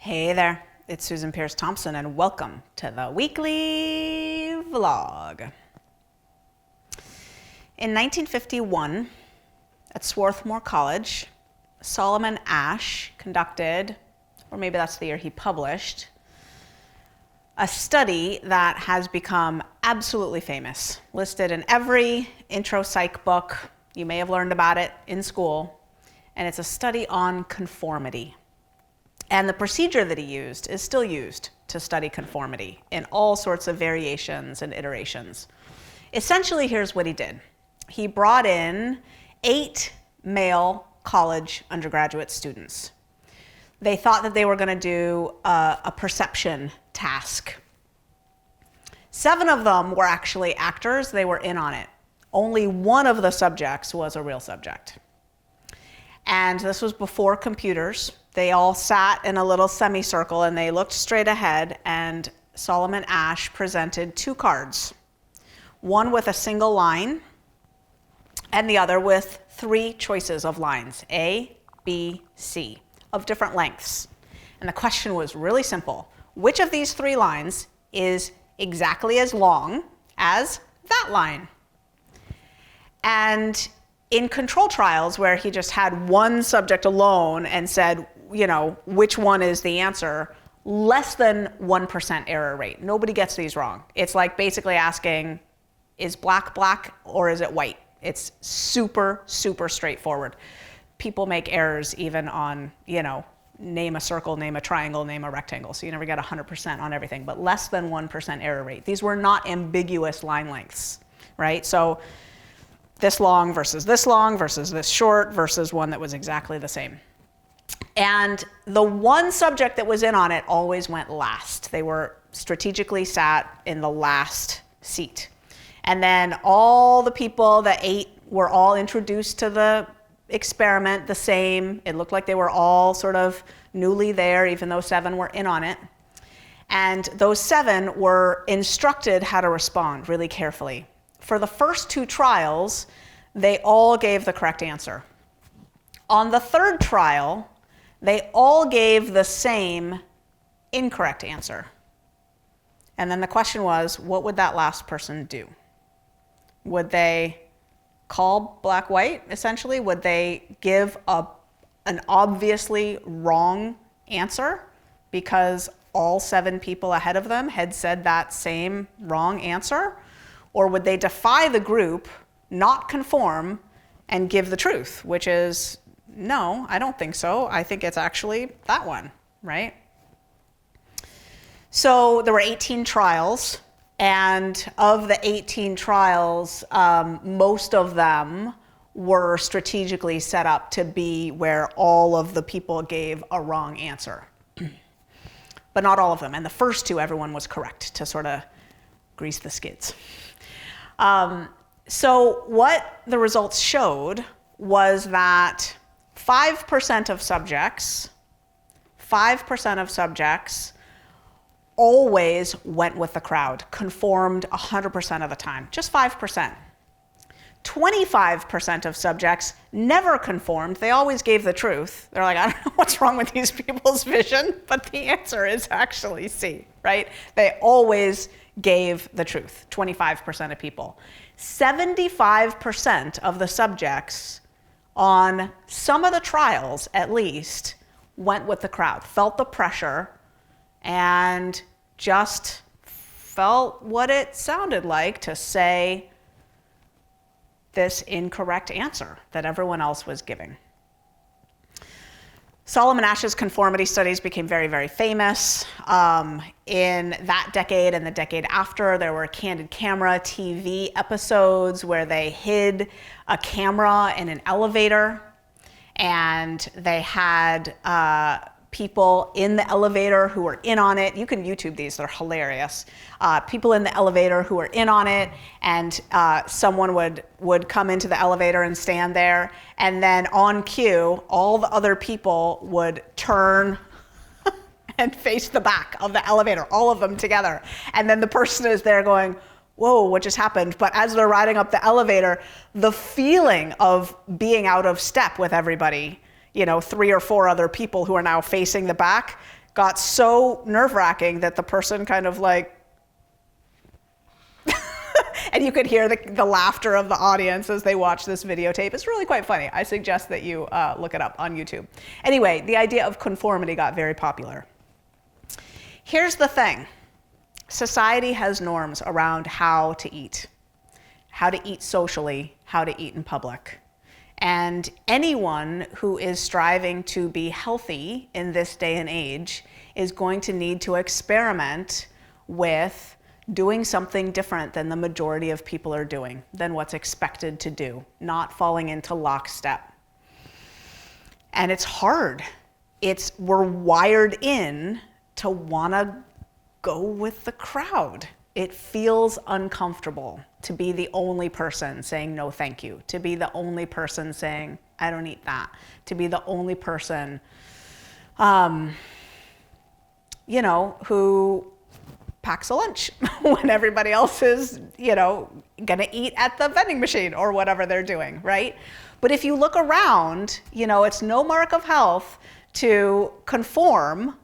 Hey there, it's Susan Pierce Thompson and welcome to the weekly vlog. In 1951, at Swarthmore College, Solomon Asch conducted, or maybe that's the year he published, a study that has become absolutely famous, listed in every intro psych book. You may have learned about it in school, and it's a study on conformity. And the procedure that he used is still used to study conformity in all sorts of variations and iterations. Essentially, here's what he did. He brought in 8 male college undergraduate students. They thought that they were going to do a perception task. 7 of them were actually actors. They were in on it. Only 1 of the subjects was a real subject. And this was before computers. They all sat in a little semicircle and they looked straight ahead, and Solomon Asch presented 2 cards, one with a single line and the other with 3 choices of lines, A, B, C, of different lengths. And the question was really simple. Which of these 3 lines is exactly as long as that line? And in control trials where he just had one subject alone and said, you know, which one is the answer, less than 1% error rate. Nobody gets these wrong. It's like basically asking, is black black or is it white? It's super, super straightforward. People make errors even on, you know, name a circle, name a triangle, name a rectangle. So you never get 100% on everything, but less than 1% error rate. These were not ambiguous line lengths, right? So this long versus this short versus one that was exactly the same. And the one subject that was in on it always went last. They were strategically sat in the last seat. And then all the people, the 8, were all introduced to the experiment the same. It looked like they were all sort of newly there, even though 7 were in on it. And those 7 were instructed how to respond really carefully. For the first 2 trials, they all gave the correct answer. On the 3rd trial, they all gave the same incorrect answer. And then the question was, what would that last person do? Would they call black white, essentially? Would they give an obviously wrong answer because all 7 people ahead of them had said that same wrong answer? Or would they defy the group, not conform, and give the truth, which is, no, I don't think so. I think it's actually that one, right? So there were 18 trials, and of the 18 trials, most of them were strategically set up to be where all of the people gave a wrong answer. But not all of them. And the first 2, everyone was correct, to sort of grease the skids. So what the results showed was that 5% of subjects always went with the crowd, conformed 100% of the time, just 5%. 25% of subjects never conformed. They always gave the truth. They're like, I don't know what's wrong with these people's vision, but the answer is actually C, right? They always gave the truth, 25% of people. 75% of the subjects on some of the trials, at least, went with the crowd, felt the pressure, and just felt what it sounded like to say this incorrect answer that everyone else was giving. Solomon Asch's conformity studies became very, very famous. In that decade and the decade after, there were Candid Camera TV episodes where they hid a camera in an elevator, and they had people in the elevator who were in on it. You can YouTube these, they're hilarious. People in the elevator who were in on it, and someone would come into the elevator and stand there, and then on cue, all the other people would turn and face the back of the elevator, all of them together. And then the person is there going, whoa, what just happened? But as they're riding up the elevator, the feeling of being out of step with everybody, you know, 3 or 4 other people who are now facing the back, got so nerve-wracking that the person kind of like, and you could hear the laughter of the audience as they watch this videotape. It's really quite funny. I suggest that you look it up on YouTube. Anyway, the idea of conformity got very popular. Here's the thing. Society has norms around how to eat socially, how to eat in public. And anyone who is striving to be healthy in this day and age is going to need to experiment with doing something different than the majority of people are doing, than what's expected to do, not falling into lockstep. And it's hard. We're wired in to want to go with the crowd. It feels uncomfortable to be the only person saying no thank you, to be the only person saying I don't eat that, to be the only person who packs a lunch when everybody else is, gonna eat at the vending machine or whatever they're doing, right? But if you look around, it's no mark of health to conform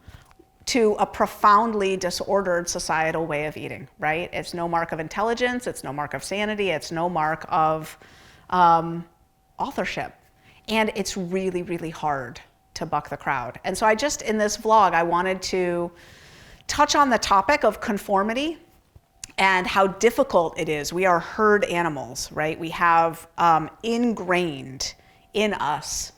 to a profoundly disordered societal way of eating, right? It's no mark of intelligence, it's no mark of sanity, it's no mark of authorship. And it's really, really hard to buck the crowd. And so in this vlog, I wanted to touch on the topic of conformity and how difficult it is. We are herd animals, right? We have ingrained in us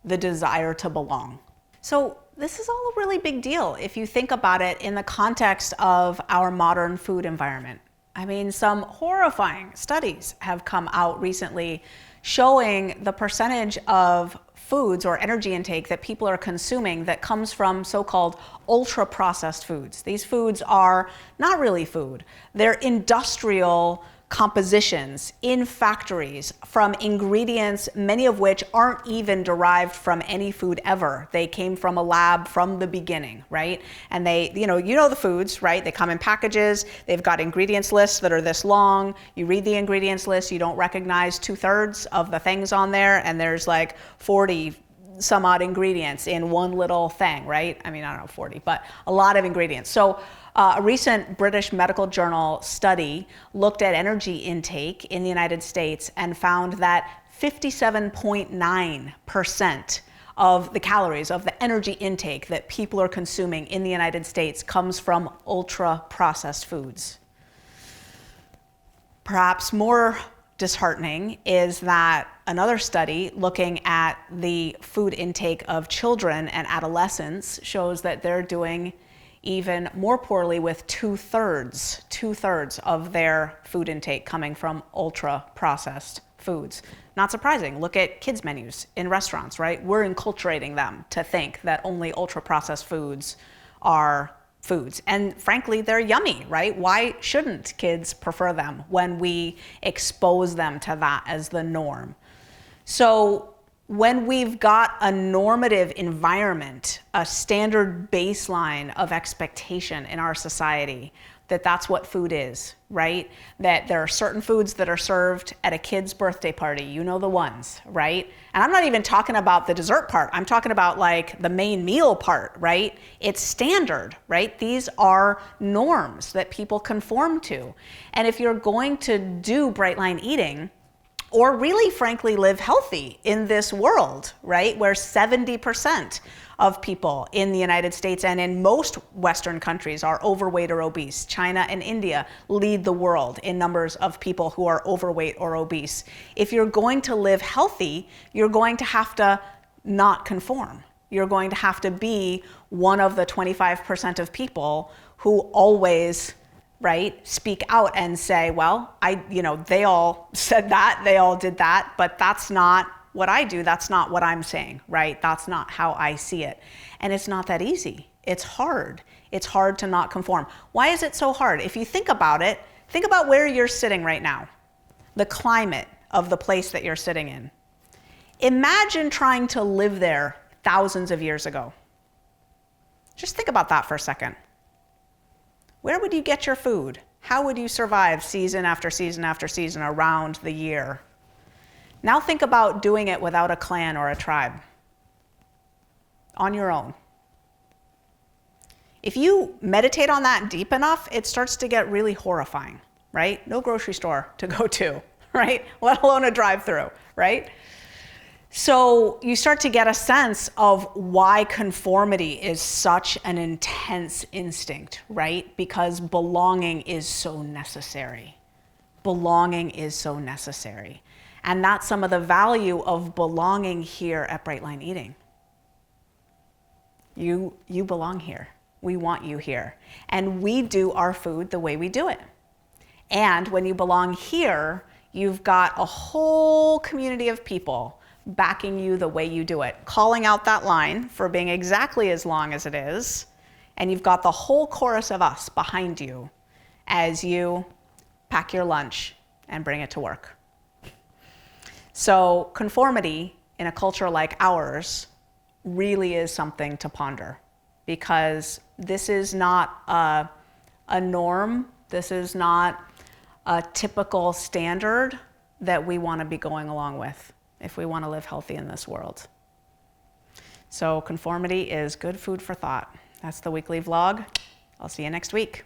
the desire to belong. So this is all a really big deal if you think about it in the context of our modern food environment. I mean, some horrifying studies have come out recently showing the percentage of foods or energy intake that people are consuming that comes from so-called ultra-processed foods. These foods are not really food. They're industrial compositions in factories from ingredients, many of which aren't even derived from any food ever. They came from a lab from the beginning, right? And they, you know the foods, right? They come in packages. They've got ingredients lists that are this long. You read the ingredients list, you don't recognize 2/3 of the things on there, and there's like 40 some odd ingredients in one little thing, right? I mean, I don't know, 40, but a lot of ingredients. So a recent British medical journal study looked at energy intake in the United States and found that 57.9% of the calories of the energy intake that people are consuming in the United States comes from ultra-processed foods. Perhaps more disheartening is that another study looking at the food intake of children and adolescents shows that they're doing even more poorly with two-thirds of their food intake coming from ultra-processed foods. Not surprising. Look at kids' menus in restaurants, right? We're enculturating them to think that only ultra-processed foods are foods. And frankly, they're yummy, right? Why shouldn't kids prefer them when we expose them to that as the norm? So when we've got a normative environment, a standard baseline of expectation in our society, that's what food is, right? That there are certain foods that are served at a kid's birthday party, you know the ones, right? And I'm not even talking about the dessert part, I'm talking about like the main meal part, right? It's standard, right? These are norms that people conform to. And if you're going to do bright line eating, or really frankly live healthy in this world, right? Where 70% of people in the United States and in most Western countries are overweight or obese. China and India lead the world in numbers of people who are overweight or obese. If you're going to live healthy, you're going to have to not conform. You're going to have to be one of the 25% of people who always, right, speak out and say, well, they all said that, they all did that, but that's not what I do, that's not what I'm saying, right? That's not how I see it. And it's not that easy. It's hard. It's hard to not conform. Why is it so hard? If you think about it, think about where you're sitting right now, the climate of the place that you're sitting in. Imagine trying to live there thousands of years ago. Just think about that for a second. Where would you get your food? How would you survive season after season after season around the year? Now think about doing it without a clan or a tribe. On your own. If you meditate on that deep enough, it starts to get really horrifying, right? No grocery store to go to, right? Let alone a drive-through, right? So you start to get a sense of why conformity is such an intense instinct, right? Because belonging is so necessary. Belonging is so necessary. And that's some of the value of belonging here at Bright Line Eating. You belong here. We want you here. And we do our food the way we do it. And when you belong here, you've got a whole community of people backing you the way you do it, calling out that line for being exactly as long as it is, and you've got the whole chorus of us behind you as you pack your lunch and bring it to work. So conformity in a culture like ours really is something to ponder, because this is not a norm, this is not a typical standard that we want to be going along with if we want to live healthy in this world. So conformity is good food for thought. That's the weekly vlog. I'll see you next week.